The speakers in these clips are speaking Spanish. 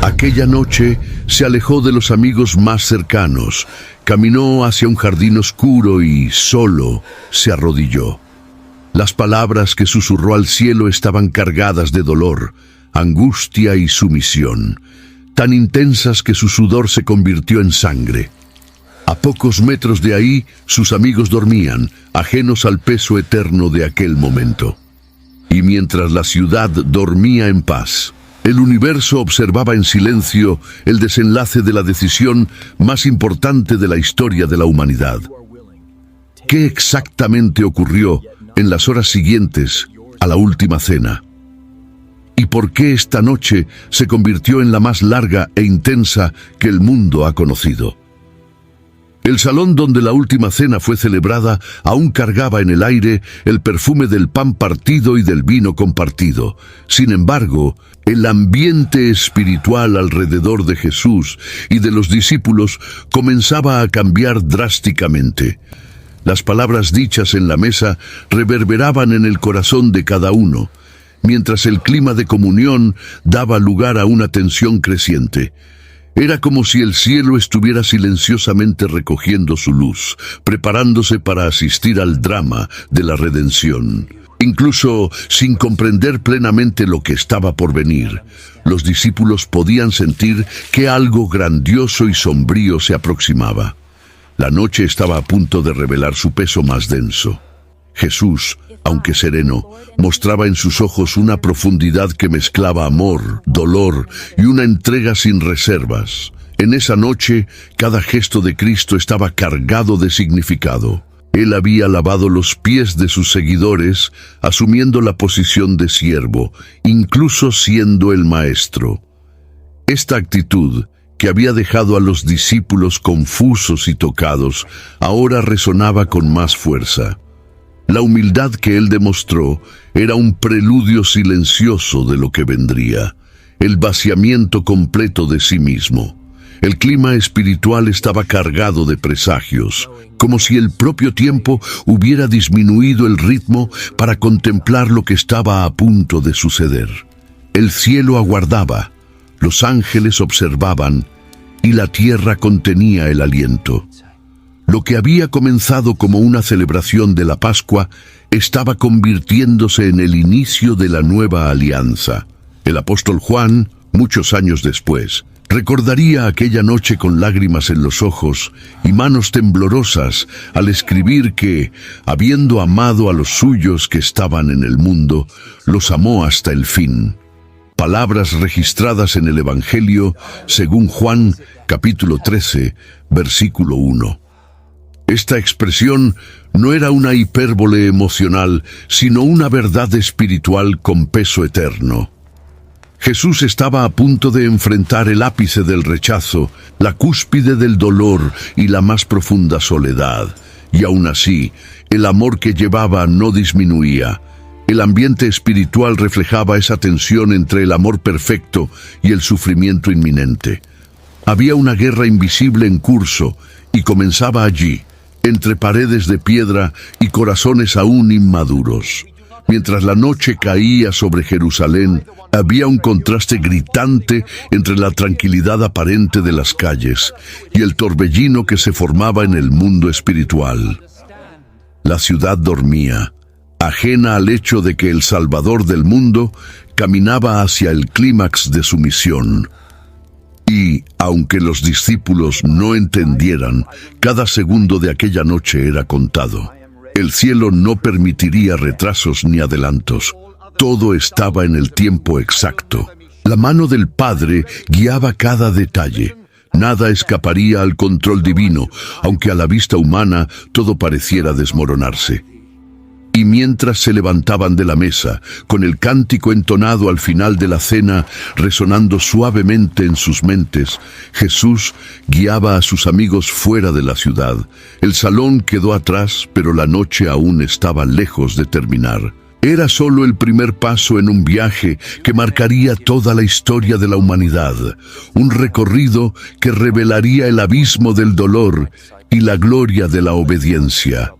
Aquella noche se alejó de los amigos más cercanos, caminó hacia un jardín oscuro y, solo, se arrodilló. Las palabras que susurró al cielo estaban cargadas de dolor, angustia y sumisión, tan intensas que su sudor se convirtió en sangre. A pocos metros de ahí, sus amigos dormían, ajenos al peso eterno de aquel momento. Y mientras la ciudad dormía en paz, el universo observaba en silencio el desenlace de la decisión más importante de la historia de la humanidad. ¿Qué exactamente ocurrió en las horas siguientes a la última cena? ¿Y por qué esta noche se convirtió en la más larga e intensa que el mundo ha conocido? El salón donde la última cena fue celebrada aún cargaba en el aire el perfume del pan partido y del vino compartido. Sin embargo, el ambiente espiritual alrededor de Jesús y de los discípulos comenzaba a cambiar drásticamente. Las palabras dichas en la mesa reverberaban en el corazón de cada uno, mientras el clima de comunión daba lugar a una tensión creciente. Era como si el cielo estuviera silenciosamente recogiendo su luz, preparándose para asistir al drama de la redención. Incluso sin comprender plenamente lo que estaba por venir, los discípulos podían sentir que algo grandioso y sombrío se aproximaba. La noche estaba a punto de revelar su peso más denso. Jesús, aunque sereno, mostraba en sus ojos una profundidad que mezclaba amor, dolor y una entrega sin reservas. En esa noche, cada gesto de Cristo estaba cargado de significado. Él había lavado los pies de sus seguidores, asumiendo la posición de siervo, incluso siendo el maestro. Esta actitud, que había dejado a los discípulos confusos y tocados, ahora resonaba con más fuerza. La humildad que él demostró era un preludio silencioso de lo que vendría, el vaciamiento completo de sí mismo. El clima espiritual estaba cargado de presagios, como si el propio tiempo hubiera disminuido el ritmo para contemplar lo que estaba a punto de suceder. El cielo aguardaba, los ángeles observaban y la tierra contenía el aliento. Lo que había comenzado como una celebración de la Pascua estaba convirtiéndose en el inicio de la nueva alianza. El apóstol Juan, muchos años después, recordaría aquella noche con lágrimas en los ojos y manos temblorosas al escribir que, habiendo amado a los suyos que estaban en el mundo, los amó hasta el fin. Palabras registradas en el Evangelio según Juan, capítulo 13, versículo 1. Esta expresión no era una hipérbole emocional, sino una verdad espiritual con peso eterno. Jesús estaba a punto de enfrentar el ápice del rechazo, la cúspide del dolor y la más profunda soledad. Y aún así, el amor que llevaba no disminuía. El ambiente espiritual reflejaba esa tensión entre el amor perfecto y el sufrimiento inminente. Había una guerra invisible en curso y comenzaba allí, entre paredes de piedra y corazones aún inmaduros. Mientras la noche caía sobre Jerusalén, había un contraste gritante entre la tranquilidad aparente de las calles y el torbellino que se formaba en el mundo espiritual. La ciudad dormía, ajena al hecho de que el Salvador del mundo caminaba hacia el clímax de su misión. Y, aunque los discípulos no entendieran, cada segundo de aquella noche era contado. El cielo no permitiría retrasos ni adelantos. Todo estaba en el tiempo exacto. La mano del Padre guiaba cada detalle. Nada escaparía al control divino, aunque a la vista humana todo pareciera desmoronarse. Y mientras se levantaban de la mesa, con el cántico entonado al final de la cena resonando suavemente en sus mentes, Jesús guiaba a sus amigos fuera de la ciudad. El salón quedó atrás, pero la noche aún estaba lejos de terminar. Era solo el primer paso en un viaje que marcaría toda la historia de la humanidad, un recorrido que revelaría el abismo del dolor y la gloria de la obediencia.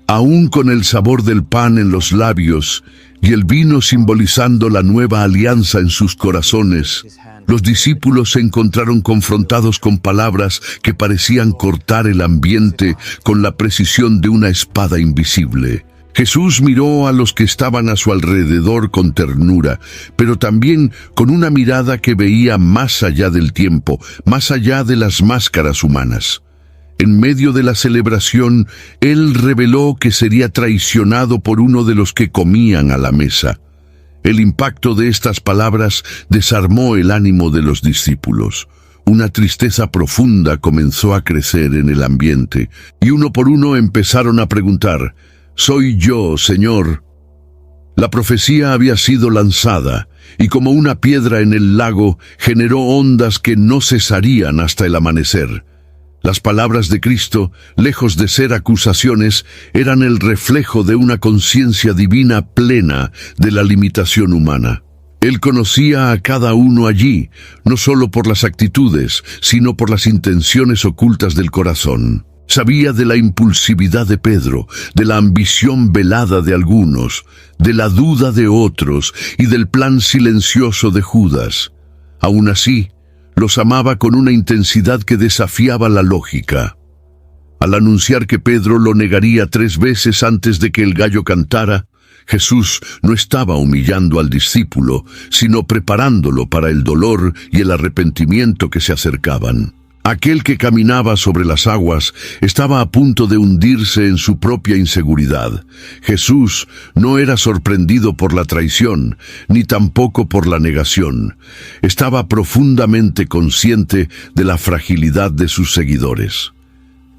Aún con el sabor del pan en los labios y el vino simbolizando la nueva alianza en sus corazones, Los discípulos se encontraron confrontados con palabras que parecían cortar el ambiente con la precisión de una espada invisible. Jesús miró a los que estaban a su alrededor con ternura, pero también con una mirada que veía más allá del tiempo, más allá de las máscaras humanas. En medio de la celebración, Él reveló que sería traicionado por uno de los que comían a la mesa. El impacto de estas palabras desarmó el ánimo de los discípulos. Una tristeza profunda comenzó a crecer en el ambiente, y uno por uno empezaron a preguntar: «¿Soy yo, Señor?». La profecía había sido lanzada, y como una piedra en el lago, generó ondas que no cesarían hasta el amanecer. Las palabras de Cristo, lejos de ser acusaciones, eran el reflejo de una conciencia divina plena de la limitación humana. Él conocía a cada uno allí, no solo por las actitudes, sino por las intenciones ocultas del corazón. Sabía de la impulsividad de Pedro, de la ambición velada de algunos, de la duda de otros y del plan silencioso de Judas. Aún así, los amaba con una intensidad que desafiaba la lógica. Al anunciar que Pedro lo negaría 3 veces antes de que el gallo cantara, Jesús no estaba humillando al discípulo, sino preparándolo para el dolor y el arrepentimiento que se acercaban. Aquel que caminaba sobre las aguas estaba a punto de hundirse en su propia inseguridad. Jesús no era sorprendido por la traición, ni tampoco por la negación. Estaba profundamente consciente de la fragilidad de sus seguidores.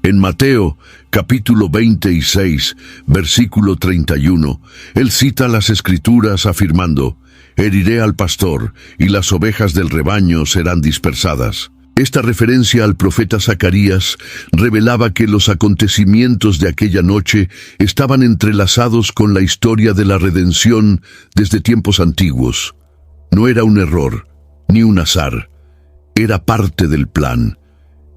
En Mateo, capítulo 26, versículo 31, él cita las Escrituras afirmando: «Heriré al pastor, y las ovejas del rebaño serán dispersadas». Esta referencia al profeta Zacarías revelaba que los acontecimientos de aquella noche estaban entrelazados con la historia de la redención desde tiempos antiguos. No era un error, ni un azar. Era parte del plan.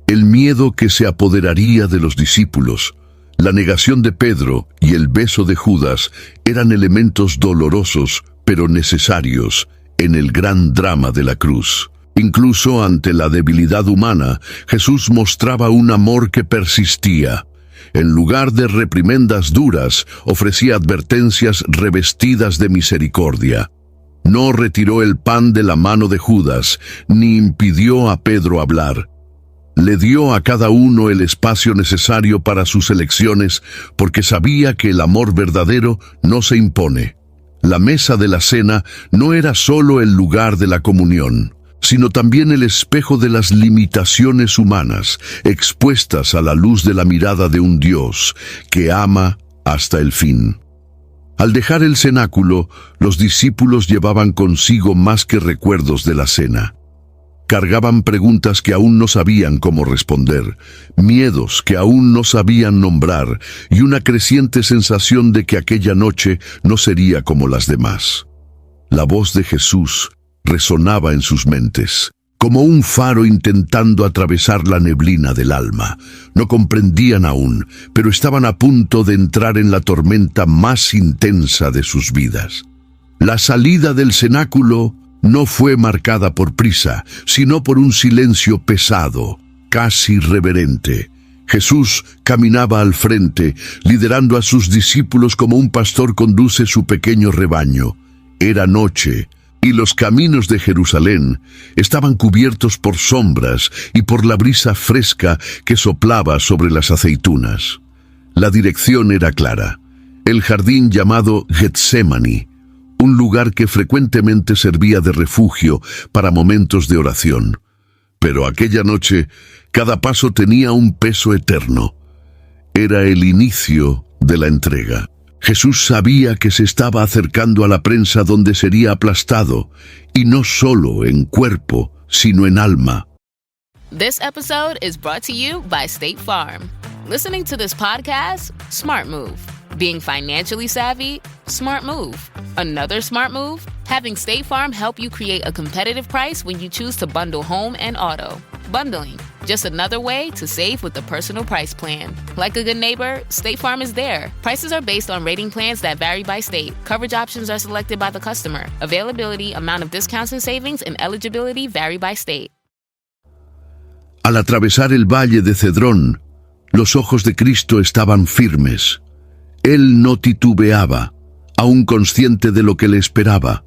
El miedo que se apoderaría de los discípulos, la negación de Pedro y el beso de Judas eran elementos dolorosos, pero necesarios, en el gran drama de la cruz. Incluso ante la debilidad humana, Jesús mostraba un amor que persistía. En lugar de reprimendas duras, ofrecía advertencias revestidas de misericordia. No retiró el pan de la mano de Judas, ni impidió a Pedro hablar. Le dio a cada uno el espacio necesario para sus elecciones, porque sabía que el amor verdadero no se impone. La mesa de la cena no era solo el lugar de la comunión, sino también el espejo de las limitaciones humanas, expuestas a la luz de la mirada de un Dios que ama hasta el fin. Al dejar el cenáculo, los discípulos llevaban consigo más que recuerdos de la cena. Cargaban preguntas que aún no sabían cómo responder, miedos que aún no sabían nombrar y una creciente sensación de que aquella noche no sería como las demás. La voz de Jesús resonaba en sus mentes, como un faro intentando atravesar la neblina del alma. No comprendían aún, pero estaban a punto de entrar en la tormenta más intensa de sus vidas. La salida del cenáculo no fue marcada por prisa, sino por un silencio pesado, casi reverente. Jesús caminaba al frente, liderando a sus discípulos como un pastor conduce su pequeño rebaño. Era noche, y los caminos de Jerusalén estaban cubiertos por sombras y por la brisa fresca que soplaba sobre las aceitunas. La dirección era clara: el jardín llamado Getsemaní, un lugar que frecuentemente servía de refugio para momentos de oración. Pero aquella noche, cada paso tenía un peso eterno. Era el inicio de la entrega. Jesús sabía que se estaba acercando a la prensa donde sería aplastado, y no solo en cuerpo, sino en alma. This episode is brought to you by State Farm. Listening to this podcast? Smart move. Being financially savvy? Smart move. Another smart move? Having State Farm help you create a competitive price when you choose to bundle home and auto. Bundling Just another way to save with the Personal Price Plan. Like a good neighbor, State Farm is there. Prices are based on rating plans that vary by state. Coverage options are selected by the customer. Availability, amount of discounts and savings, and eligibility vary by state. Al atravesar el valle de Cedrón, los ojos de Cristo estaban firmes. Él no titubeaba, aún consciente de lo que le esperaba.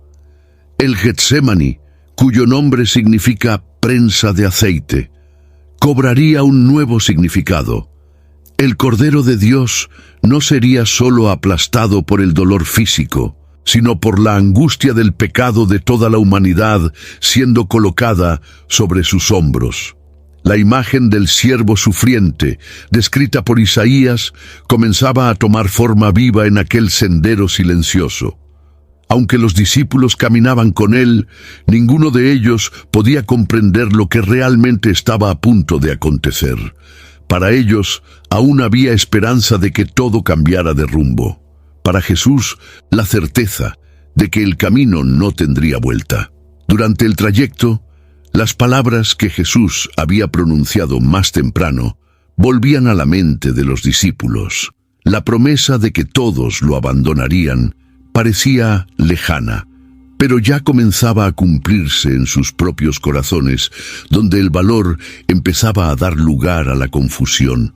El Getsemaní, cuyo nombre significa prensa de aceite, cobraría un nuevo significado. El Cordero de Dios no sería solo aplastado por el dolor físico, sino por la angustia del pecado de toda la humanidad siendo colocada sobre sus hombros. La imagen del siervo sufriente, descrita por Isaías, comenzaba a tomar forma viva en aquel sendero silencioso. Aunque los discípulos caminaban con él, ninguno de ellos podía comprender lo que realmente estaba a punto de acontecer. Para ellos, aún había esperanza de que todo cambiara de rumbo. Para Jesús, la certeza de que el camino no tendría vuelta. Durante el trayecto, las palabras que Jesús había pronunciado más temprano volvían a la mente de los discípulos. La promesa de que todos lo abandonarían parecía lejana, pero ya comenzaba a cumplirse en sus propios corazones, donde el valor empezaba a dar lugar a la confusión.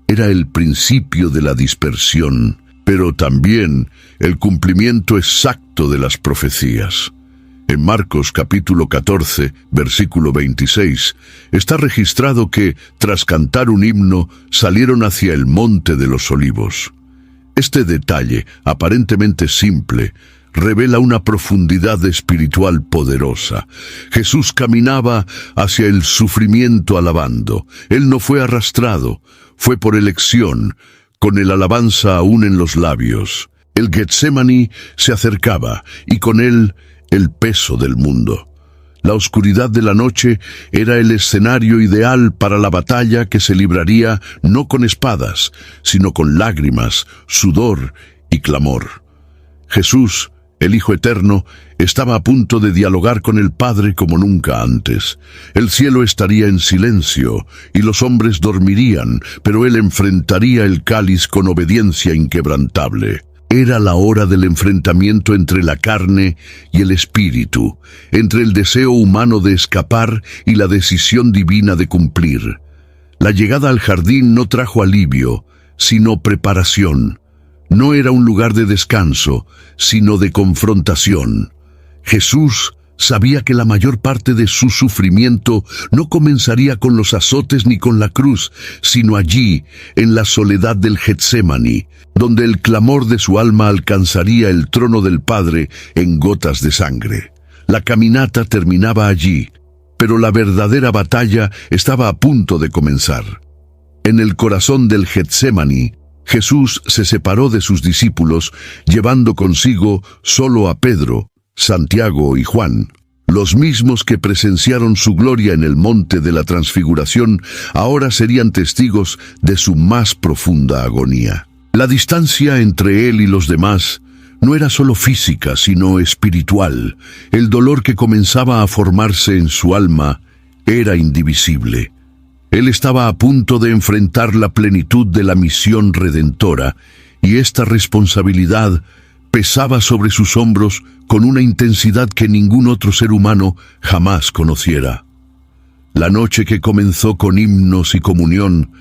Era el principio de la dispersión, pero también el cumplimiento exacto de las profecías. En Marcos capítulo 14, versículo 26, está registrado que, tras cantar un himno, salieron hacia el Monte de los Olivos. Este detalle, aparentemente simple, revela una profundidad espiritual poderosa. Jesús caminaba hacia el sufrimiento alabando. Él no fue arrastrado, fue por elección, con el alabanza aún en los labios. El Getsemaní se acercaba, y con él el peso del mundo. La oscuridad de la noche era el escenario ideal para la batalla que se libraría no con espadas, sino con lágrimas, sudor y clamor. Jesús, el Hijo Eterno, estaba a punto de dialogar con el Padre como nunca antes. El cielo estaría en silencio y los hombres dormirían, pero él enfrentaría el cáliz con obediencia inquebrantable. Era la hora del enfrentamiento entre la carne y el espíritu, entre el deseo humano de escapar y la decisión divina de cumplir. La llegada al jardín no trajo alivio, sino preparación. No era un lugar de descanso, sino de confrontación. Jesús sabía que la mayor parte de su sufrimiento no comenzaría con los azotes ni con la cruz, sino allí, en la soledad del Getsemaní, donde el clamor de su alma alcanzaría el trono del Padre en gotas de sangre. La caminata terminaba allí, pero la verdadera batalla estaba a punto de comenzar. En el corazón del Getsemaní, Jesús se separó de sus discípulos, llevando consigo solo a Pedro, Santiago y Juan. Los mismos que presenciaron su gloria en el monte de la Transfiguración, ahora serían testigos de su más profunda agonía. La distancia entre él y los demás no era solo física, sino espiritual. El dolor que comenzaba a formarse en su alma era indivisible. Él estaba a punto de enfrentar la plenitud de la misión redentora, y esta responsabilidad pesaba sobre sus hombros con una intensidad que ningún otro ser humano jamás conociera. La noche que comenzó con himnos y comunión,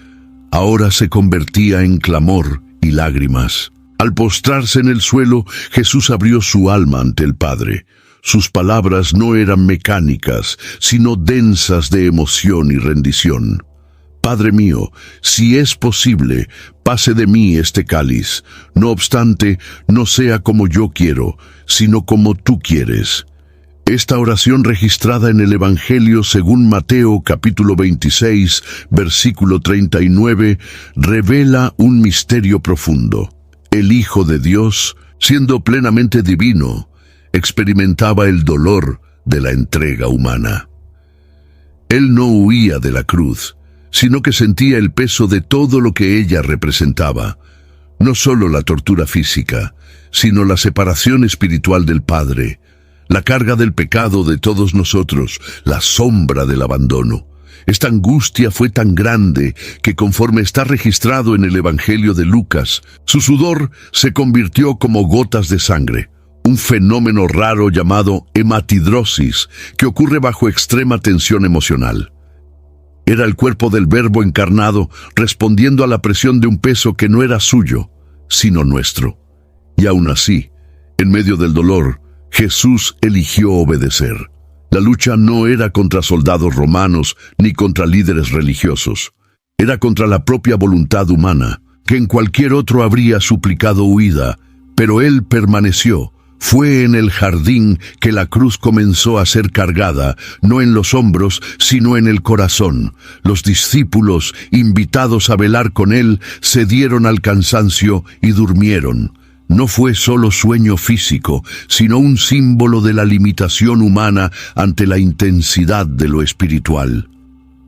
ahora se convertía en clamor y lágrimas. Al postrarse en el suelo, Jesús abrió su alma ante el Padre. Sus palabras no eran mecánicas, sino densas de emoción y rendición. Padre mío, si es posible, pase de mí este cáliz. No obstante, no sea como yo quiero, sino como tú quieres. Esta oración registrada en el Evangelio según Mateo capítulo 26, versículo 39, revela un misterio profundo. El Hijo de Dios, siendo plenamente divino, experimentaba el dolor de la entrega humana. Él no huía de la cruz, sino que sentía el peso de todo lo que ella representaba. No solo la tortura física, sino la separación espiritual del Padre, la carga del pecado de todos nosotros, la sombra del abandono. Esta angustia fue tan grande que, conforme está registrado en el Evangelio de Lucas, su sudor se convirtió como gotas de sangre, un fenómeno raro llamado hematidrosis que ocurre bajo extrema tensión emocional. Era el cuerpo del Verbo encarnado respondiendo a la presión de un peso que no era suyo, sino nuestro. Y aún así, en medio del dolor, Jesús eligió obedecer. La lucha no era contra soldados romanos ni contra líderes religiosos. Era contra la propia voluntad humana, que en cualquier otro habría suplicado huida, pero él permaneció. Fue en el jardín que la cruz comenzó a ser cargada, no en los hombros, sino en el corazón. Los discípulos, invitados a velar con él, cedieron al cansancio y durmieron. No fue solo sueño físico, sino un símbolo de la limitación humana ante la intensidad de lo espiritual.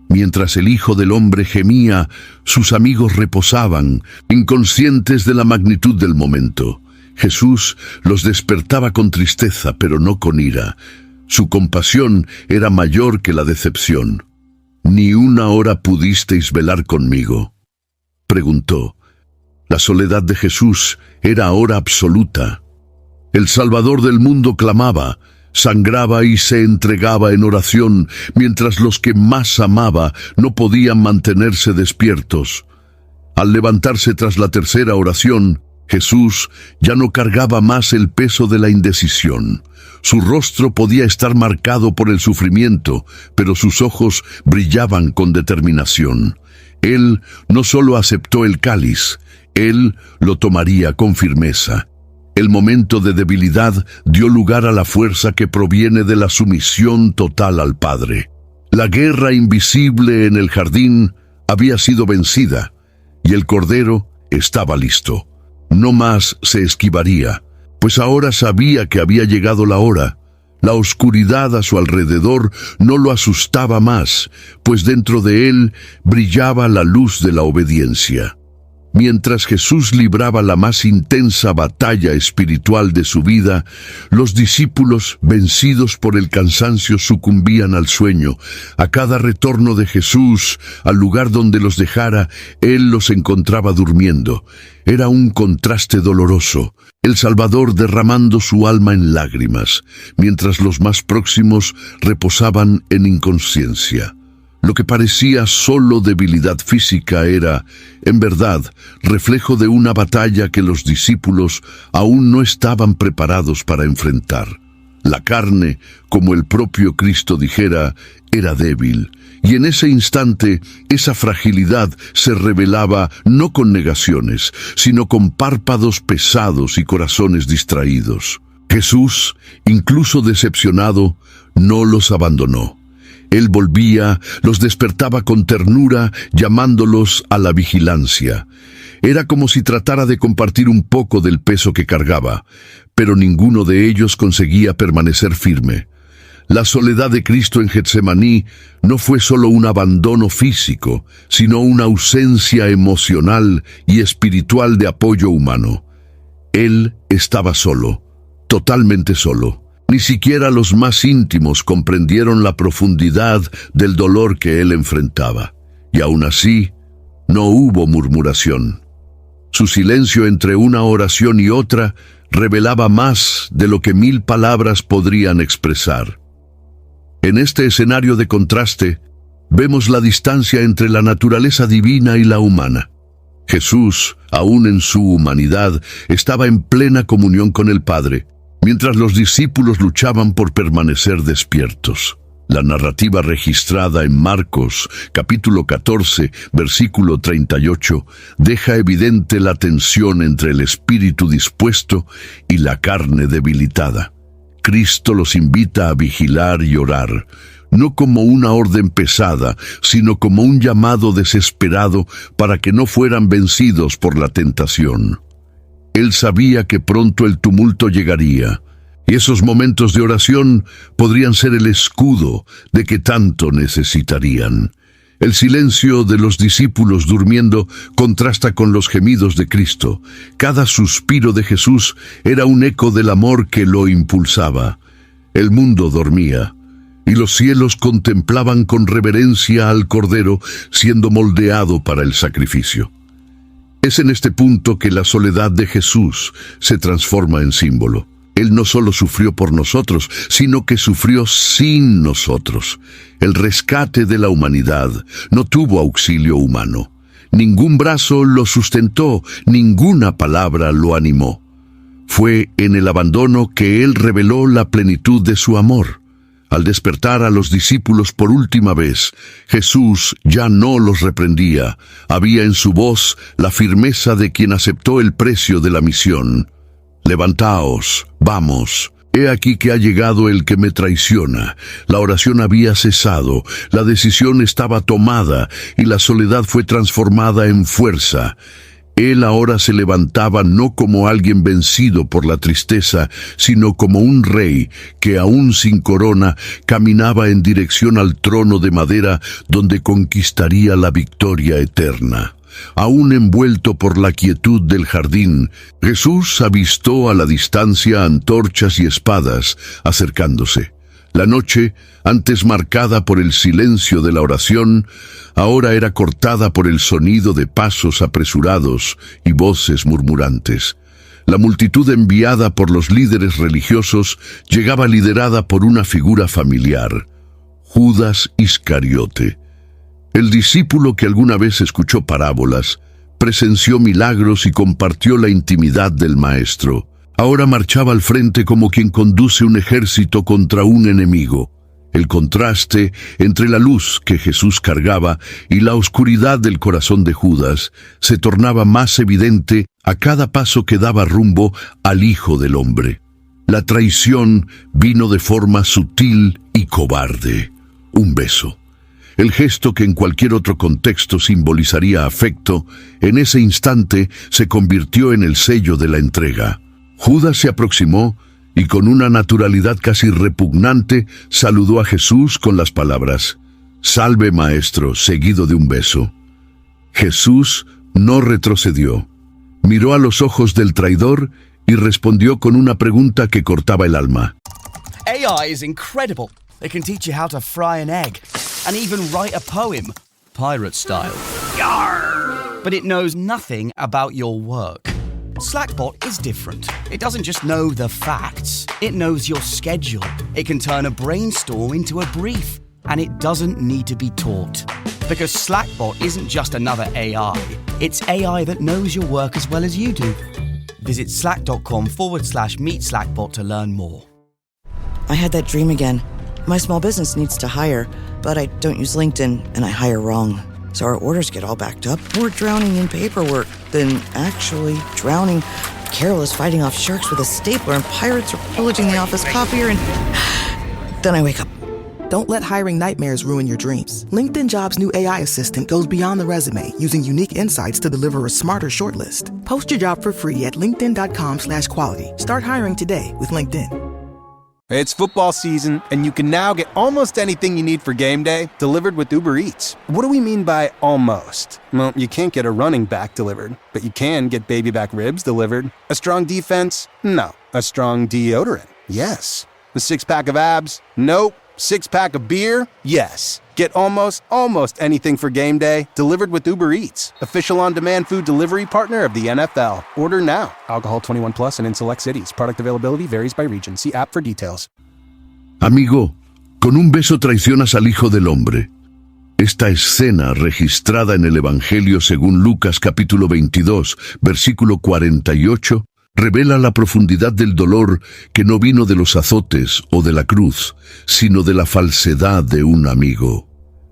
Mientras el Hijo del Hombre gemía, sus amigos reposaban, inconscientes de la magnitud del momento. Jesús los despertaba con tristeza, pero no con ira. Su compasión era mayor que la decepción. «¿Ni una hora pudisteis velar conmigo?», preguntó. La soledad de Jesús era ahora absoluta. El Salvador del mundo clamaba, sangraba y se entregaba en oración, mientras los que más amaba no podían mantenerse despiertos. Al levantarse tras la tercera oración, Jesús ya no cargaba más el peso de la indecisión. Su rostro podía estar marcado por el sufrimiento, pero sus ojos brillaban con determinación. Él no solo aceptó el cáliz, él lo tomaría con firmeza. El momento de debilidad dio lugar a la fuerza que proviene de la sumisión total al Padre. La guerra invisible en el jardín había sido vencida, y el Cordero estaba listo. No más se esquivaría, pues ahora sabía que había llegado la hora. La oscuridad a su alrededor no lo asustaba más, pues dentro de él brillaba la luz de la obediencia. Mientras Jesús libraba la más intensa batalla espiritual de su vida, los discípulos, vencidos por el cansancio, sucumbían al sueño. A cada retorno de Jesús al lugar donde los dejara, él los encontraba durmiendo. Era un contraste doloroso, el Salvador derramando su alma en lágrimas, mientras los más próximos reposaban en inconsciencia. Lo que parecía solo debilidad física era, en verdad, reflejo de una batalla que los discípulos aún no estaban preparados para enfrentar. La carne, como el propio Cristo dijera, era débil, y en ese instante esa fragilidad se revelaba no con negaciones, sino con párpados pesados y corazones distraídos. Jesús, incluso decepcionado, no los abandonó. Él volvía, los despertaba con ternura, llamándolos a la vigilancia. Era como si tratara de compartir un poco del peso que cargaba, pero ninguno de ellos conseguía permanecer firme. La soledad de Cristo en Getsemaní no fue solo un abandono físico, sino una ausencia emocional y espiritual de apoyo humano. Él estaba solo, totalmente solo. Ni siquiera los más íntimos comprendieron la profundidad del dolor que él enfrentaba. Y aún así, no hubo murmuración. Su silencio entre una oración y otra revelaba más de lo que 1000 palabras podrían expresar. En este escenario de contraste, vemos la distancia entre la naturaleza divina y la humana. Jesús, aún en su humanidad, estaba en plena comunión con el Padre, mientras los discípulos luchaban por permanecer despiertos. La narrativa registrada en Marcos, capítulo 14, versículo 38, deja evidente la tensión entre el espíritu dispuesto y la carne debilitada. Cristo los invita a vigilar y orar, no como una orden pesada, sino como un llamado desesperado para que no fueran vencidos por la tentación. Él sabía que pronto el tumulto llegaría, y esos momentos de oración podrían ser el escudo de que tanto necesitarían. El silencio de los discípulos durmiendo contrasta con los gemidos de Cristo. Cada suspiro de Jesús era un eco del amor que lo impulsaba. El mundo dormía, y los cielos contemplaban con reverencia al Cordero siendo moldeado para el sacrificio. Es en este punto que la soledad de Jesús se transforma en símbolo. Él no solo sufrió por nosotros, sino que sufrió sin nosotros. El rescate de la humanidad no tuvo auxilio humano. Ningún brazo lo sustentó, ninguna palabra lo animó. Fue en el abandono que Él reveló la plenitud de su amor. Al despertar a los discípulos por última vez, Jesús ya no los reprendía. Había en su voz la firmeza de quien aceptó el precio de la misión. Levantaos, vamos. He aquí que ha llegado el que me traiciona. La oración había cesado, la decisión estaba tomada y la soledad fue transformada en fuerza. Él ahora se levantaba no como alguien vencido por la tristeza, sino como un rey que, aún sin corona, caminaba en dirección al trono de madera donde conquistaría la victoria eterna. Aún envuelto por la quietud del jardín, Jesús avistó a la distancia antorchas y espadas acercándose. La noche, antes marcada por el silencio de la oración, ahora era cortada por el sonido de pasos apresurados y voces murmurantes. La multitud enviada por los líderes religiosos llegaba liderada por una figura familiar, Judas Iscariote. El discípulo que alguna vez escuchó parábolas, presenció milagros y compartió la intimidad del Maestro. Ahora marchaba al frente como quien conduce un ejército contra un enemigo. El contraste entre la luz que Jesús cargaba y la oscuridad del corazón de Judas se tornaba más evidente a cada paso que daba rumbo al Hijo del Hombre. La traición vino de forma sutil y cobarde. Un beso. El gesto que en cualquier otro contexto simbolizaría afecto, en ese instante se convirtió en el sello de la entrega. Judas se aproximó y con una naturalidad casi repugnante saludó a Jesús con las palabras: «Salve, Maestro», seguido de un beso. Jesús no retrocedió. Miró a los ojos del traidor y respondió con una pregunta que cortaba el alma. AI is incredible. It can teach you how to fry an egg and even write a poem, pirate style. Yarr! But it knows nothing about your work. Slackbot is different. It doesn't just know the facts, it knows your schedule. It can turn a brainstorm into a brief, and it doesn't need to be taught. Because Slackbot isn't just another AI, it's AI that knows your work as well as you do. Visit slack.com/meet Slackbot to learn more. I had that dream again. My small business needs to hire, but I don't use LinkedIn and I hire wrong. So our orders get all backed up. We're drowning in paperwork, then actually drowning, careless fighting off sharks with a stapler, and pirates are pillaging the office copier, and then I wake up. Don't let hiring nightmares ruin your dreams. LinkedIn Jobs' new AI assistant goes beyond the resume, using unique insights to deliver a smarter shortlist. Post your job for free at linkedin.com/quality. Start hiring today with LinkedIn. It's football season, and you can now get almost anything you need for game day delivered with Uber Eats. What do we mean by almost? Well, you can't get a running back delivered, but you can get baby back ribs delivered. A strong defense? No. A strong deodorant? Yes. A six-pack of abs? Nope. Six-pack of beer? Yes. Get almost anything for game day delivered with Uber Eats, official on-demand food delivery partner of the NFL. Order now. Alcohol 21 plus and in select cities. Product availability varies by region. See app for details. Amigo, con un beso traicionas al Hijo del Hombre. Esta escena, registrada en el Evangelio según Lucas capítulo 22, versículo 48, revela la profundidad del dolor que no vino de los azotes o de la cruz, sino de la falsedad de un amigo.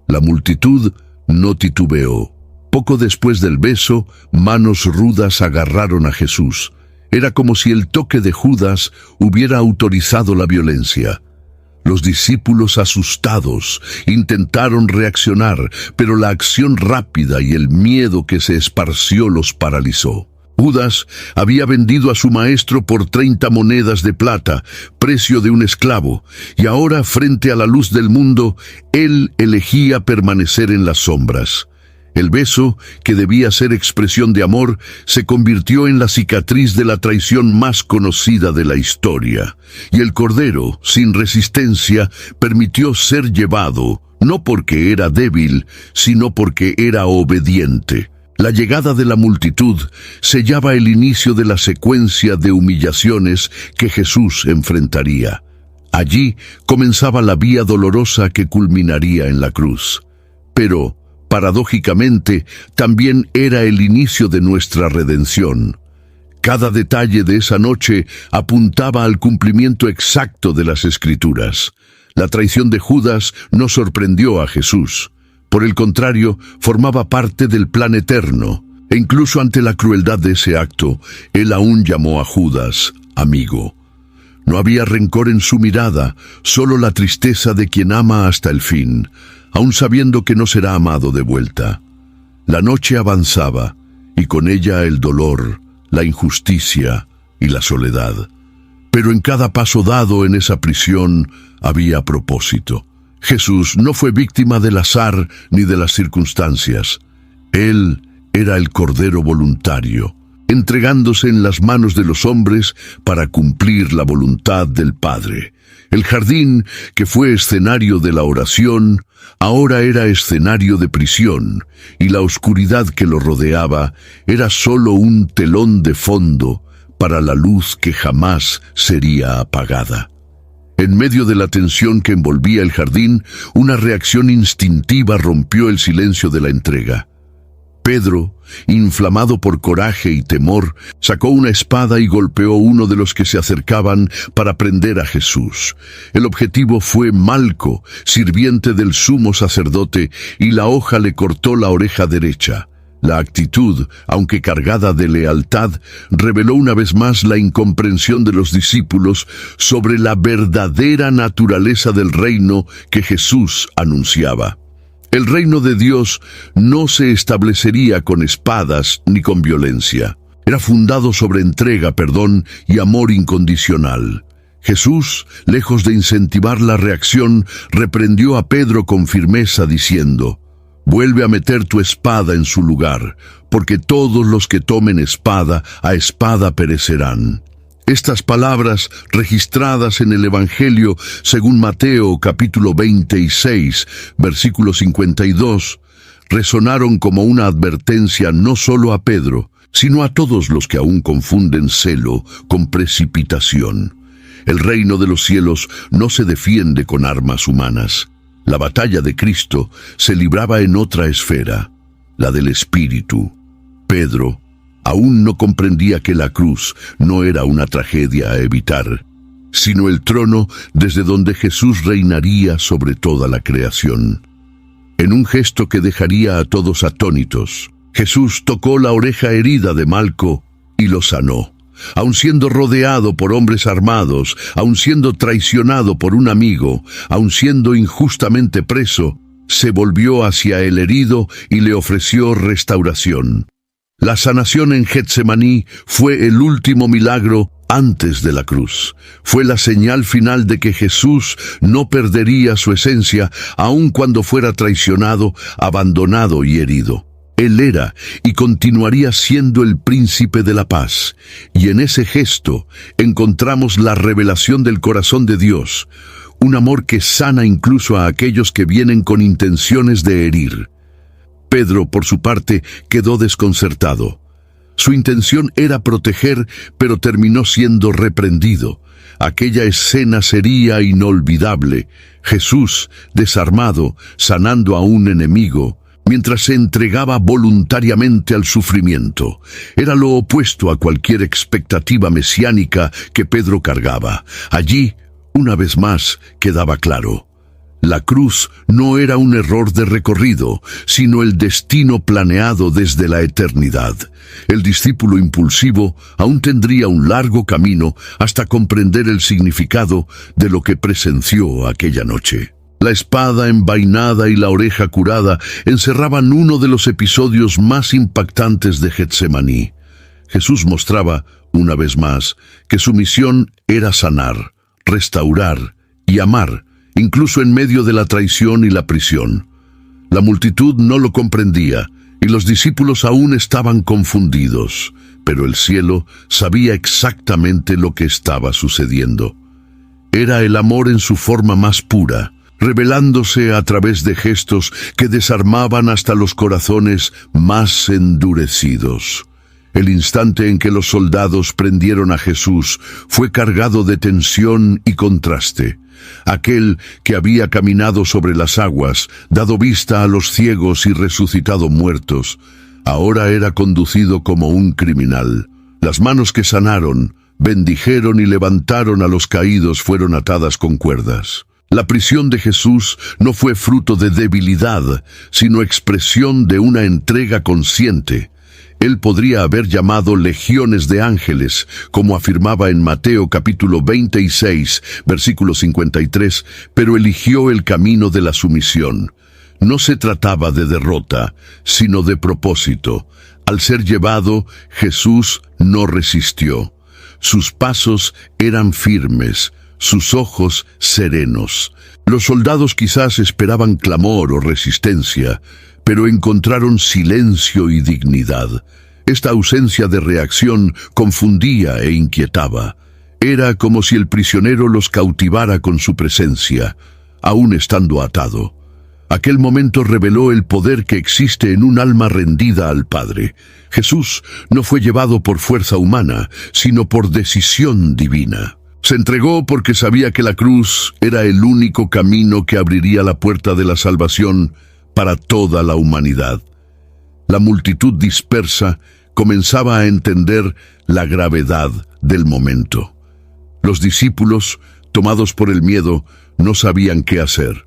La multitud no titubeó. Poco después del beso, manos rudas agarraron a Jesús. Era como si el toque de Judas hubiera autorizado la violencia. Los discípulos, asustados, intentaron reaccionar, pero la acción rápida y el miedo que se esparció los paralizó. Judas había vendido a su maestro por 30 monedas de plata, precio de un esclavo, y ahora, frente a la luz del mundo, él elegía permanecer en las sombras. El beso, que debía ser expresión de amor, se convirtió en la cicatriz de la traición más conocida de la historia. Y el Cordero, sin resistencia, permitió ser llevado, no porque era débil, sino porque era obediente. La llegada de la multitud sellaba el inicio de la secuencia de humillaciones que Jesús enfrentaría. Allí comenzaba la vía dolorosa que culminaría en la cruz. Pero, paradójicamente, también era el inicio de nuestra redención. Cada detalle de esa noche apuntaba al cumplimiento exacto de las Escrituras. La traición de Judas no sorprendió a Jesús. Por el contrario, formaba parte del plan eterno. E incluso ante la crueldad de ese acto, él aún llamó a Judas amigo. No había rencor en su mirada, solo la tristeza de quien ama hasta el fin, aun sabiendo que no será amado de vuelta. La noche avanzaba, y con ella el dolor, la injusticia y la soledad. Pero en cada paso dado en esa prisión había propósito. Jesús no fue víctima del azar ni de las circunstancias. Él era el Cordero voluntario, entregándose en las manos de los hombres para cumplir la voluntad del Padre. El jardín, que fue escenario de la oración, ahora era escenario de prisión, y la oscuridad que lo rodeaba era solo un telón de fondo para la luz que jamás sería apagada. En medio de la tensión que envolvía el jardín, una reacción instintiva rompió el silencio de la entrega. Pedro, inflamado por coraje y temor, sacó una espada y golpeó a uno de los que se acercaban para prender a Jesús. El objetivo fue Malco, sirviente del sumo sacerdote, y la hoja le cortó la oreja derecha. La actitud, aunque cargada de lealtad, reveló una vez más la incomprensión de los discípulos sobre la verdadera naturaleza del reino que Jesús anunciaba. El reino de Dios no se establecería con espadas ni con violencia. Era fundado sobre entrega, perdón y amor incondicional. Jesús, lejos de incentivar la reacción, reprendió a Pedro con firmeza diciendo: «Vuelve a meter tu espada en su lugar, porque todos los que tomen espada, a espada perecerán». Estas palabras, registradas en el Evangelio según Mateo capítulo 26, versículo 52, resonaron como una advertencia no solo a Pedro, sino a todos los que aún confunden celo con precipitación. El reino de los cielos no se defiende con armas humanas. La batalla de Cristo se libraba en otra esfera, la del Espíritu. Pedro aún no comprendía que la cruz no era una tragedia a evitar, sino el trono desde donde Jesús reinaría sobre toda la creación. En un gesto que dejaría a todos atónitos, Jesús tocó la oreja herida de Malco y lo sanó. Aun siendo rodeado por hombres armados, aun siendo traicionado por un amigo, aun siendo injustamente preso, se volvió hacia el herido y le ofreció restauración. La sanación en Getsemaní fue el último milagro antes de la cruz. Fue la señal final de que Jesús no perdería su esencia, aun cuando fuera traicionado, abandonado y herido. Él era y continuaría siendo el príncipe de la paz. Y en ese gesto encontramos la revelación del corazón de Dios, un amor que sana incluso a aquellos que vienen con intenciones de herir. Pedro, por su parte, quedó desconcertado. Su intención era proteger, pero terminó siendo reprendido. Aquella escena sería inolvidable. Jesús, desarmado, sanando a un enemigo, mientras se entregaba voluntariamente al sufrimiento. Era lo opuesto a cualquier expectativa mesiánica que Pedro cargaba. Allí, una vez más, quedaba claro: la cruz no era un error de recorrido, sino el destino planeado desde la eternidad. El discípulo impulsivo aún tendría un largo camino hasta comprender el significado de lo que presenció aquella noche. La espada envainada y la oreja curada encerraban uno de los episodios más impactantes de Getsemaní. Jesús mostraba, una vez más, que su misión era sanar, restaurar y amar, incluso en medio de la traición y la prisión. La multitud no lo comprendía, y los discípulos aún estaban confundidos, pero el cielo sabía exactamente lo que estaba sucediendo. Era el amor en su forma más pura, revelándose a través de gestos que desarmaban hasta los corazones más endurecidos. El instante en que los soldados prendieron a Jesús fue cargado de tensión y contraste. Aquel que había caminado sobre las aguas, dado vista a los ciegos y resucitado muertos, ahora era conducido como un criminal. Las manos que sanaron, bendijeron y levantaron a los caídos fueron atadas con cuerdas. La prisión de Jesús no fue fruto de debilidad, sino expresión de una entrega consciente. Él podría haber llamado legiones de ángeles, como afirmaba en Mateo capítulo 26, versículo 53, pero eligió el camino de la sumisión. No se trataba de derrota, sino de propósito. Al ser llevado, Jesús no resistió. Sus pasos eran firmes, sus ojos serenos. Los soldados quizás esperaban clamor o resistencia, pero encontraron silencio y dignidad. Esta ausencia de reacción confundía e inquietaba. Era como si el prisionero los cautivara con su presencia, aún estando atado. Aquel momento reveló el poder que existe en un alma rendida al Padre. Jesús no fue llevado por fuerza humana, sino por decisión divina. Se entregó porque sabía que la cruz era el único camino que abriría la puerta de la salvación para toda la humanidad. La multitud dispersa comenzaba a entender la gravedad del momento. Los discípulos, tomados por el miedo, no sabían qué hacer.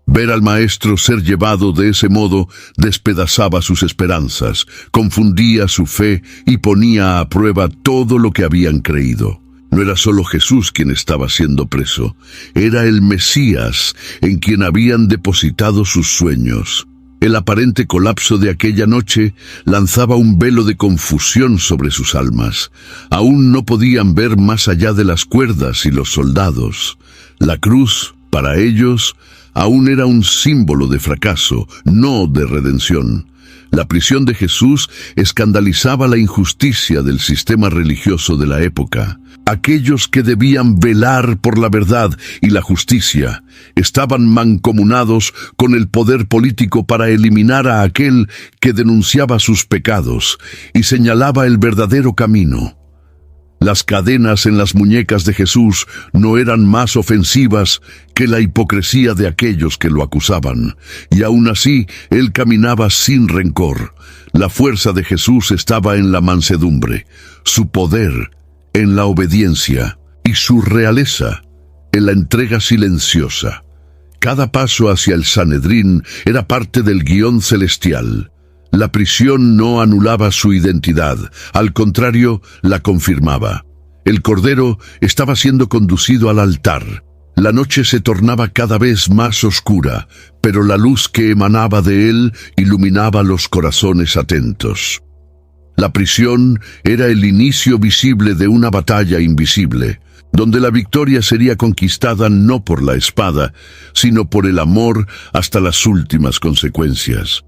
Ver al Maestro ser llevado de ese modo despedazaba sus esperanzas, confundía su fe y ponía a prueba todo lo que habían creído. No era solo Jesús quien estaba siendo preso, era el Mesías en quien habían depositado sus sueños. El aparente colapso de aquella noche lanzaba un velo de confusión sobre sus almas. Aún no podían ver más allá de las cuerdas y los soldados. La cruz, para ellos, aún era un símbolo de fracaso, no de redención. La prisión de Jesús escandalizaba la injusticia del sistema religioso de la época. Aquellos que debían velar por la verdad y la justicia estaban mancomunados con el poder político para eliminar a aquel que denunciaba sus pecados y señalaba el verdadero camino. Las cadenas en las muñecas de Jesús no eran más ofensivas que la hipocresía de aquellos que lo acusaban, y aún así él caminaba sin rencor. La fuerza de Jesús estaba en la mansedumbre, su poder en la obediencia y su realeza en la entrega silenciosa. Cada paso hacia el Sanedrín era parte del guión celestial. La prisión no anulaba su identidad, al contrario, la confirmaba. El Cordero estaba siendo conducido al altar. La noche se tornaba cada vez más oscura, pero la luz que emanaba de él iluminaba los corazones atentos. La prisión era el inicio visible de una batalla invisible, donde la victoria sería conquistada no por la espada, sino por el amor hasta las últimas consecuencias.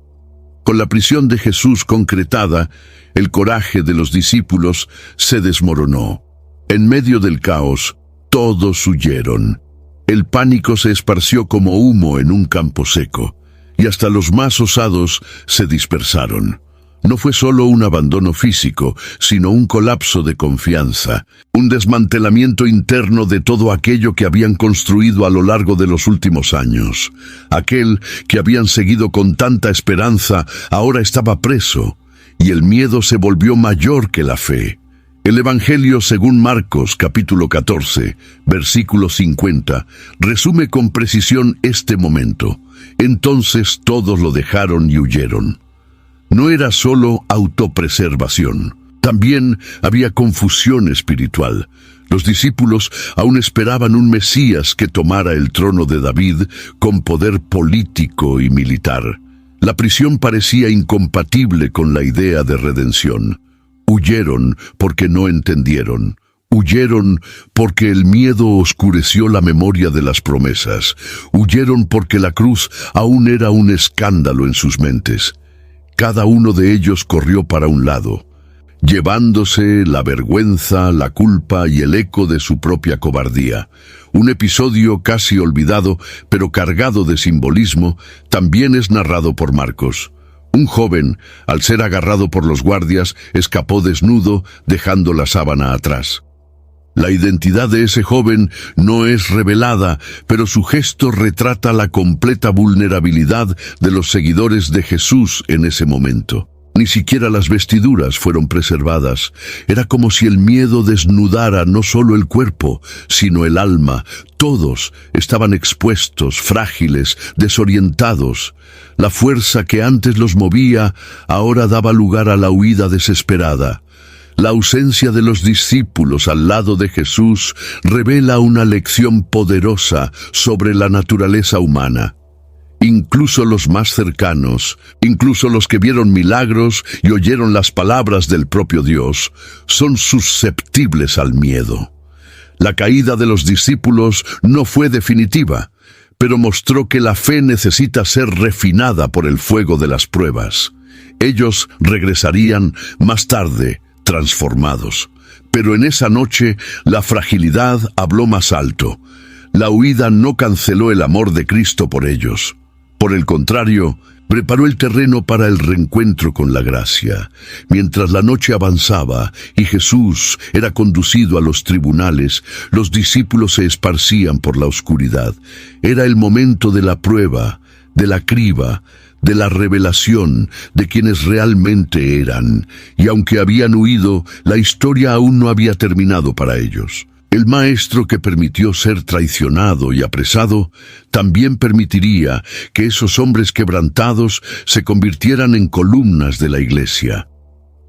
Con la prisión de Jesús concretada, el coraje de los discípulos se desmoronó. En medio del caos, todos huyeron. El pánico se esparció como humo en un campo seco, y hasta los más osados se dispersaron. No fue solo un abandono físico, sino un colapso de confianza, un desmantelamiento interno de todo aquello que habían construido a lo largo de los últimos años. Aquel que habían seguido con tanta esperanza ahora estaba preso, y el miedo se volvió mayor que la fe. El Evangelio según Marcos, capítulo 14, versículo 50, resume con precisión este momento. Entonces todos lo dejaron y huyeron. No era solo autopreservación, también había confusión espiritual. Los discípulos aún esperaban un Mesías que tomara el trono de David con poder político y militar. La prisión parecía incompatible con la idea de redención. Huyeron porque no entendieron. Huyeron porque el miedo oscureció la memoria de las promesas. Huyeron porque la cruz aún era un escándalo en sus mentes. cada uno de ellos corrió para un lado, llevándose la vergüenza, la culpa y el eco de su propia cobardía. Un episodio casi olvidado, pero cargado de simbolismo, también es narrado por Marcos. Un joven, al ser agarrado por los guardias, escapó desnudo, dejando la sábana atrás. La identidad de ese joven no es revelada, pero su gesto retrata la completa vulnerabilidad de los seguidores de Jesús en ese momento. Ni siquiera las vestiduras fueron preservadas. Era como si el miedo desnudara no solo el cuerpo, sino el alma. Todos estaban expuestos, frágiles, desorientados. La fuerza que antes los movía ahora daba lugar a la huida desesperada. La ausencia de los discípulos al lado de Jesús revela una lección poderosa sobre la naturaleza humana. Incluso los más cercanos, incluso los que vieron milagros y oyeron las palabras del propio Dios, son susceptibles al miedo. La caída de los discípulos no fue definitiva, pero mostró que la fe necesita ser refinada por el fuego de las pruebas. Ellos regresarían más tarde, transformados. Pero en esa noche, la fragilidad habló más alto. La huida no canceló el amor de Cristo por ellos. Por el contrario, preparó el terreno para el reencuentro con la gracia. Mientras la noche avanzaba y Jesús era conducido a los tribunales, los discípulos se esparcían por la oscuridad. Era el momento de la prueba, de la criba, de la revelación de quienes realmente eran. Y aunque habían huido, la historia aún no había terminado para ellos. El maestro que permitió ser traicionado y apresado, también permitiría que esos hombres quebrantados se convirtieran en columnas de la iglesia.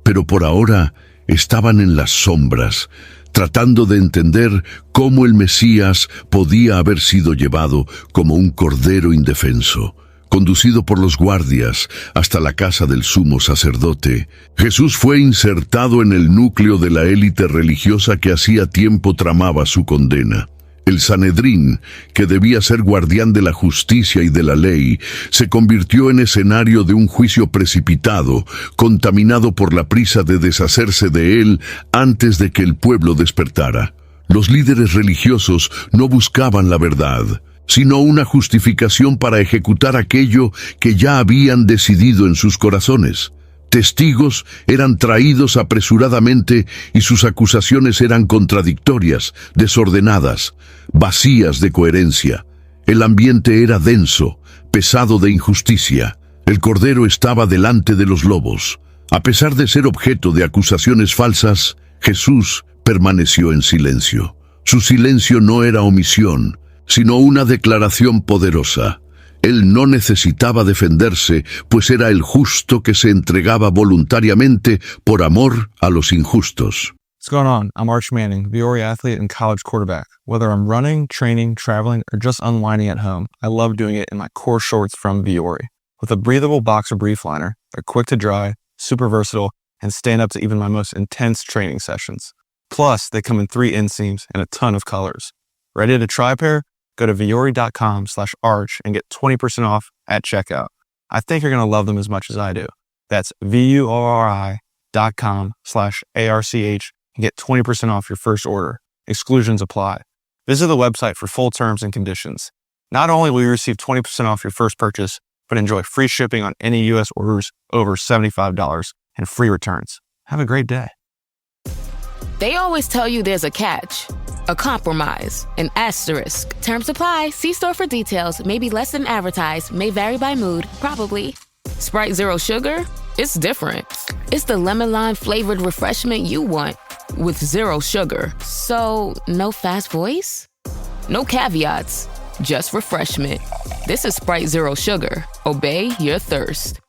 Pero por ahora estaban en las sombras, tratando de entender cómo el Mesías podía haber sido llevado como un cordero indefenso. Conducido por los guardias hasta la casa del sumo sacerdote, Jesús fue insertado en el núcleo de la élite religiosa que hacía tiempo tramaba su condena. El Sanedrín, que debía ser guardián de la justicia y de la ley, se convirtió en escenario de un juicio precipitado, contaminado por la prisa de deshacerse de él antes de que el pueblo despertara. Los líderes religiosos no buscaban la verdad, sino una justificación para ejecutar aquello que ya habían decidido en sus corazones. Testigos eran traídos apresuradamente y sus acusaciones eran contradictorias, desordenadas, vacías de coherencia. El ambiente era denso, pesado de injusticia. El cordero estaba delante de los lobos. A pesar de ser objeto de acusaciones falsas, Jesús permaneció en silencio. Su silencio no era omisión, sino una declaración poderosa. Él no necesitaba defenderse, pues era el justo que se entregaba voluntariamente por amor a los injustos. What's going on? I'm Arch Manning, Viore athlete and college quarterback. Whether I'm running, training, traveling, or just unwinding at home, I love doing it in my core shorts from Viore. With a breathable boxer brief liner, they're quick to dry, super versatile, and stand up to even my most intense training sessions. Plus, they come in 3 inseams and a ton of colors. Ready to try a pair? Go to viore.com/arch and get 20% off at checkout. I think you're going to love them as much as I do. That's viore.com/ARCH and get 20% off your first order. Exclusions apply. Visit the website for full terms and conditions. Not only will you receive 20% off your first purchase, but enjoy free shipping on any U.S. orders over $75 and free returns. Have a great day. They always tell you there's a catch, a compromise, an asterisk. Terms apply. See store for details. May be less than advertised. May vary by mood. Probably. Sprite Zero Sugar? It's different. It's the lemon lime flavored refreshment you want with zero sugar. So, no fast voice? No caveats. Just refreshment. This is Sprite Zero Sugar. Obey your thirst.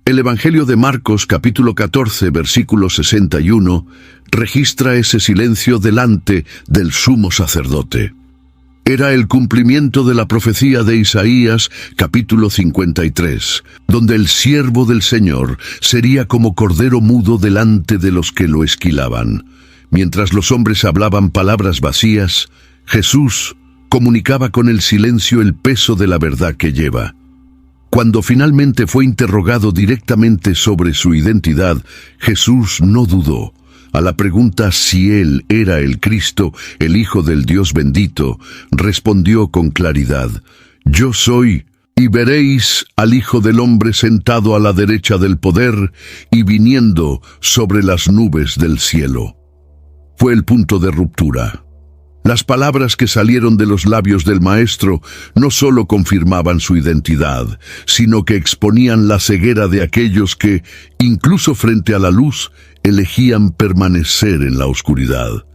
El Evangelio de Marcos, capítulo 14, versículo 61, registra ese silencio delante del sumo sacerdote. Era el cumplimiento de la profecía de Isaías, capítulo 53, donde el siervo del Señor sería como cordero mudo delante de los que lo esquilaban. Mientras los hombres hablaban palabras vacías, Jesús comunicaba con el silencio el peso de la verdad que lleva. Cuando finalmente fue interrogado directamente sobre su identidad, Jesús no dudó. A la pregunta si él era el Cristo, el Hijo del Dios bendito, respondió con claridad: «Yo soy, y veréis al Hijo del Hombre sentado a la derecha del poder y viniendo sobre las nubes del cielo». Fue el punto de ruptura. Las palabras que salieron de los labios del Maestro no solo confirmaban su identidad, sino que exponían la ceguera de aquellos que, incluso frente a la luz, elegían permanecer en la oscuridad.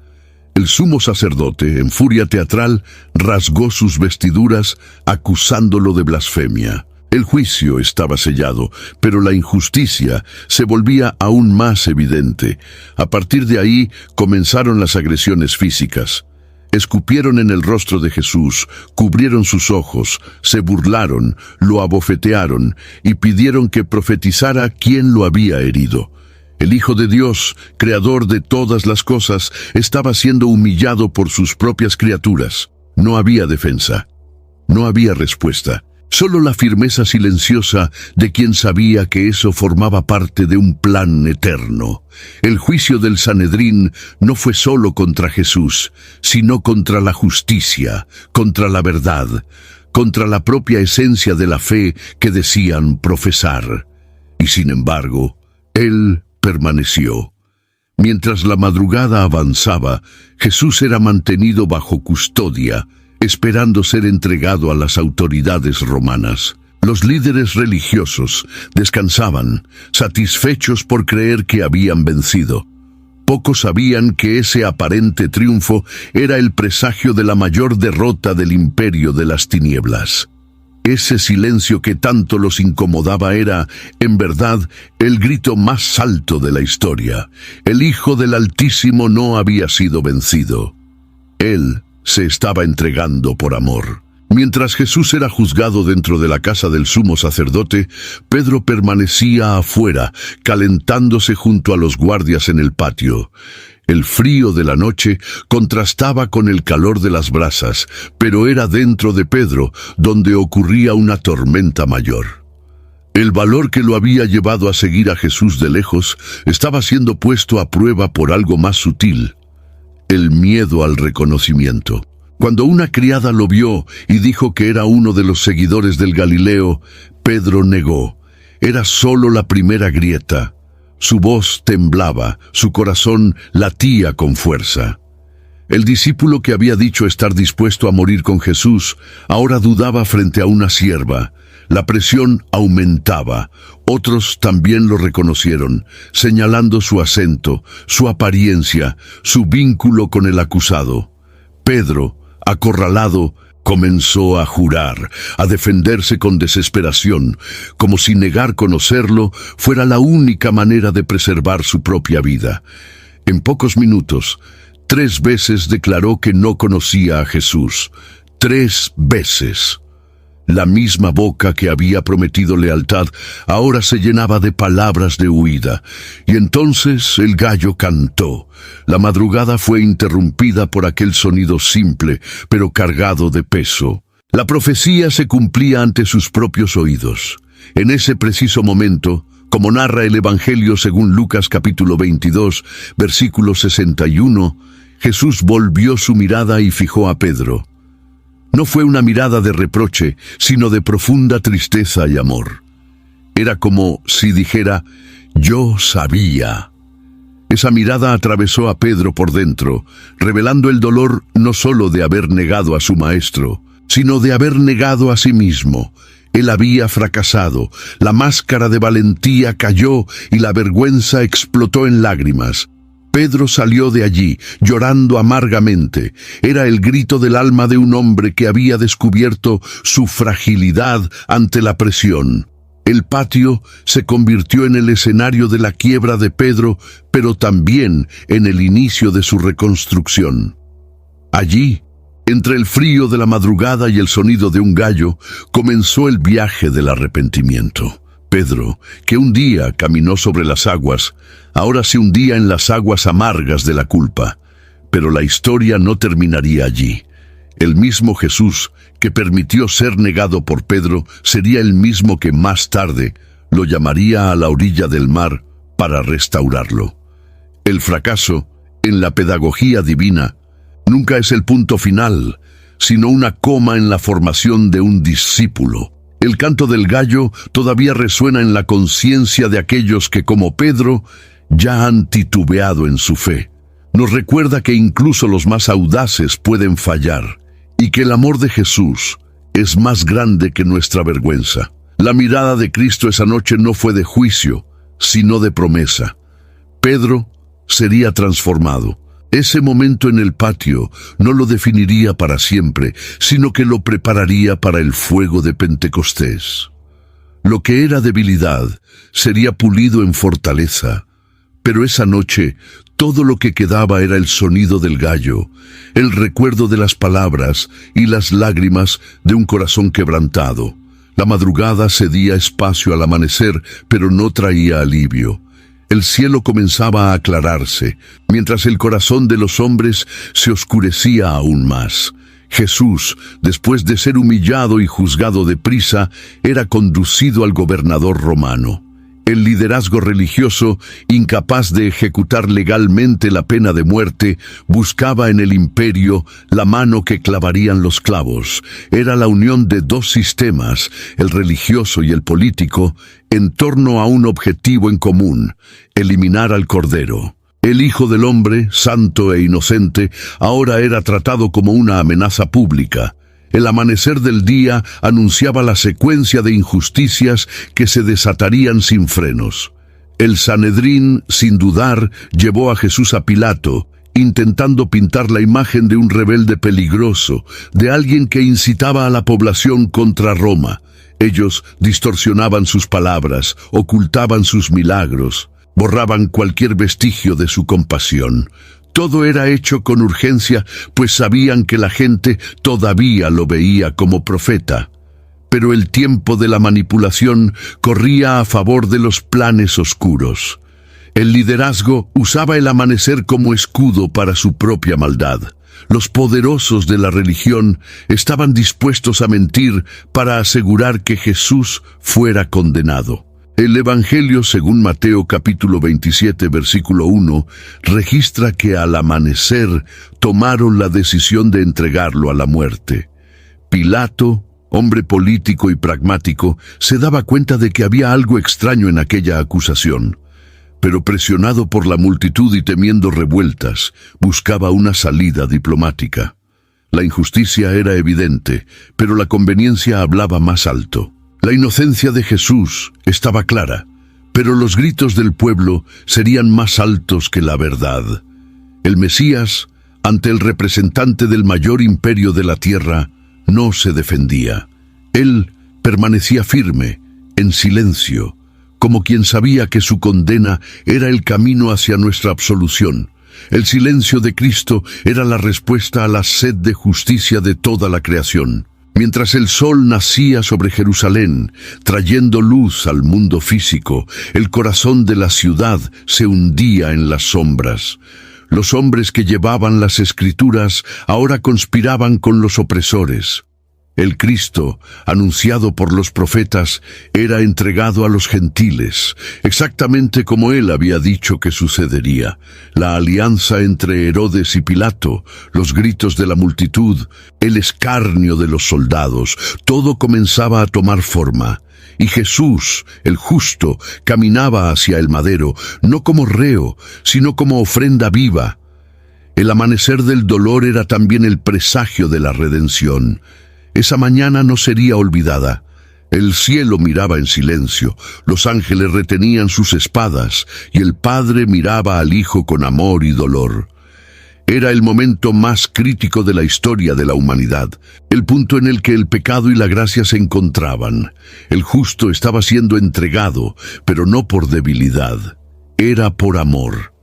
El sumo sacerdote, en furia teatral, rasgó sus vestiduras, acusándolo de blasfemia. El juicio estaba sellado, pero la injusticia se volvía aún más evidente. A partir de ahí comenzaron las agresiones físicas. Escupieron en el rostro de Jesús, cubrieron sus ojos, se burlaron, lo abofetearon y pidieron que profetizara quién lo había herido. El Hijo de Dios, creador de todas las cosas, estaba siendo humillado por sus propias criaturas. No había defensa, no había respuesta. Solo la firmeza silenciosa de quien sabía que eso formaba parte de un plan eterno. El juicio del Sanedrín no fue solo contra Jesús, sino contra la justicia, contra la verdad, contra la propia esencia de la fe que decían profesar. Y sin embargo, él permaneció. Mientras la madrugada avanzaba, Jesús era mantenido bajo custodia, esperando ser entregado a las autoridades romanas. Los líderes religiosos descansaban, satisfechos por creer que habían vencido. Pocos sabían que ese aparente triunfo era el presagio de la mayor derrota del imperio de las tinieblas. Ese silencio que tanto los incomodaba era, en verdad, el grito más alto de la historia. El Hijo del Altísimo no había sido vencido. Él se estaba entregando por amor. Mientras Jesús era juzgado dentro de la casa del sumo sacerdote, Pedro permanecía afuera, calentándose junto a los guardias en el patio. El frío de la noche contrastaba con el calor de las brasas, pero era dentro de Pedro donde ocurría una tormenta mayor. El valor que lo había llevado a seguir a Jesús de lejos estaba siendo puesto a prueba por algo más sutil: el miedo al reconocimiento. Cuando una criada lo vio y dijo que era uno de los seguidores del Galileo, Pedro negó. Era solo la primera grieta. Su voz temblaba, su corazón latía con fuerza. El discípulo que había dicho estar dispuesto a morir con Jesús, ahora dudaba frente a una sierva. La presión aumentaba. Otros también lo reconocieron, señalando su acento, su apariencia, su vínculo con el acusado. Pedro, acorralado, comenzó a jurar, a defenderse con desesperación, como si negar conocerlo fuera la única manera de preservar su propia vida. En pocos minutos, 3 veces declaró que no conocía a Jesús. 3 veces. La misma boca que había prometido lealtad ahora se llenaba de palabras de huida. Y entonces el gallo cantó. La madrugada fue interrumpida por aquel sonido simple, pero cargado de peso. La profecía se cumplía ante sus propios oídos. En ese preciso momento, como narra el Evangelio según Lucas capítulo 22, versículo 61, Jesús volvió su mirada y fijó a Pedro. No fue una mirada de reproche, sino de profunda tristeza y amor. Era como si dijera: «Yo sabía». Esa mirada atravesó a Pedro por dentro, revelando el dolor no solo de haber negado a su maestro, sino de haber negado a sí mismo. Él había fracasado, la máscara de valentía cayó y la vergüenza explotó en lágrimas. Pedro salió de allí, llorando amargamente. Era el grito del alma de un hombre que había descubierto su fragilidad ante la presión. El patio se convirtió en el escenario de la quiebra de Pedro, pero también en el inicio de su reconstrucción. Allí, entre el frío de la madrugada y el sonido de un gallo, comenzó el viaje del arrepentimiento. Pedro, que un día caminó sobre las aguas, ahora se hundía en las aguas amargas de la culpa. Pero la historia no terminaría allí. El mismo Jesús que permitió ser negado por Pedro sería el mismo que más tarde lo llamaría a la orilla del mar para restaurarlo. El fracaso en la pedagogía divina nunca es el punto final, sino una coma en la formación de un discípulo. El canto del gallo todavía resuena en la conciencia de aquellos que, como Pedro, ya han titubeado en su fe. Nos recuerda que incluso los más audaces pueden fallar y que el amor de Jesús es más grande que nuestra vergüenza. La mirada de Cristo esa noche no fue de juicio, sino de promesa. Pedro sería transformado. Ese momento en el patio no lo definiría para siempre, sino que lo prepararía para el fuego de Pentecostés. Lo que era debilidad sería pulido en fortaleza, pero esa noche todo lo que quedaba era el sonido del gallo, el recuerdo de las palabras y las lágrimas de un corazón quebrantado. La madrugada cedía espacio al amanecer, pero no traía alivio. El cielo comenzaba a aclararse, mientras el corazón de los hombres se oscurecía aún más. Jesús, después de ser humillado y juzgado deprisa, era conducido al gobernador romano. El liderazgo religioso, incapaz de ejecutar legalmente la pena de muerte, buscaba en el imperio la mano que clavarían los clavos. Era la unión de dos sistemas, el religioso y el político, en torno a un objetivo en común: eliminar al Cordero. El Hijo del Hombre, santo e inocente, ahora era tratado como una amenaza pública. El amanecer del día anunciaba la secuencia de injusticias que se desatarían sin frenos. El Sanedrín, sin dudar, llevó a Jesús a Pilato, intentando pintar la imagen de un rebelde peligroso, de alguien que incitaba a la población contra Roma. Ellos distorsionaban sus palabras, ocultaban sus milagros, borraban cualquier vestigio de su compasión. Todo era hecho con urgencia, pues sabían que la gente todavía lo veía como profeta. Pero el tiempo de la manipulación corría a favor de los planes oscuros. El liderazgo usaba el amanecer como escudo para su propia maldad. Los poderosos de la religión estaban dispuestos a mentir para asegurar que Jesús fuera condenado. El Evangelio, según Mateo capítulo 27, versículo 1, registra que al amanecer tomaron la decisión de entregarlo a la muerte. Pilato, hombre político y pragmático, se daba cuenta de que había algo extraño en aquella acusación, pero presionado por la multitud y temiendo revueltas, buscaba una salida diplomática. La injusticia era evidente, pero la conveniencia hablaba más alto. La inocencia de Jesús estaba clara, pero los gritos del pueblo serían más altos que la verdad. El Mesías, ante el representante del mayor imperio de la tierra, no se defendía. Él permanecía firme, en silencio, como quien sabía que su condena era el camino hacia nuestra absolución. El silencio de Cristo era la respuesta a la sed de justicia de toda la creación. Mientras el sol nacía sobre Jerusalén, trayendo luz al mundo físico, el corazón de la ciudad se hundía en las sombras. Los hombres que llevaban las Escrituras ahora conspiraban con los opresores. El Cristo, anunciado por los profetas, era entregado a los gentiles, exactamente como él había dicho que sucedería. La alianza entre Herodes y Pilato, los gritos de la multitud, el escarnio de los soldados, todo comenzaba a tomar forma. Y Jesús, el justo, caminaba hacia el madero, no como reo, sino como ofrenda viva. El amanecer del dolor era también el presagio de la redención. Esa mañana no sería olvidada. El cielo miraba en silencio, los ángeles retenían sus espadas, y el Padre miraba al Hijo con amor y dolor. Era el momento más crítico de la historia de la humanidad, el punto en el que el pecado y la gracia se encontraban. El justo estaba siendo entregado, pero no por debilidad, era por amor.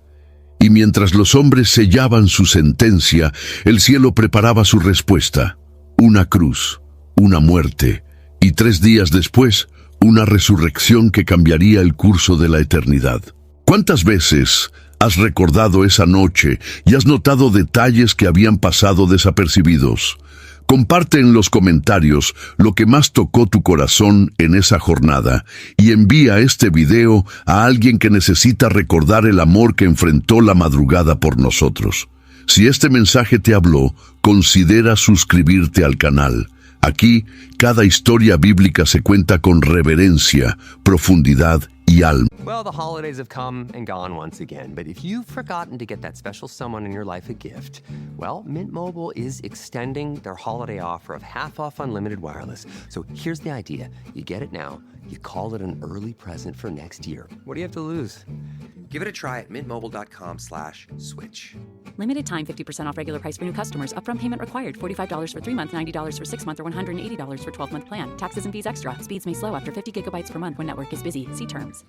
Y mientras los hombres sellaban su sentencia, el cielo preparaba su respuesta. Una cruz, una muerte, y 3 días después, una resurrección que cambiaría el curso de la eternidad. ¿Cuántas veces has recordado esa noche y has notado detalles que habían pasado desapercibidos? Comparte en los comentarios lo que más tocó tu corazón en esa jornada y envía este video a alguien que necesita recordar el amor que enfrentó la madrugada por nosotros. Si este mensaje te habló, considera suscribirte al canal. Aquí, cada historia bíblica se cuenta con reverencia, profundidad y alma. Well, the holidays have come and gone once again, but if you've forgotten to get that special someone in your life a gift, well, Mint Mobile is extending their holiday offer of half off unlimited wireless. So here's the idea. You get it now, you call it an early present for next year. What do you have to lose? Give it a try at mintmobile.com/switch. Limited time 50% off regular price for new customers. Upfront payment required. $45 for 3 months, $90 for 6 months, or $180 for 12-month plan. Taxes and fees extra. Speeds may slow after 50 gigabytes per month when network is busy. See terms.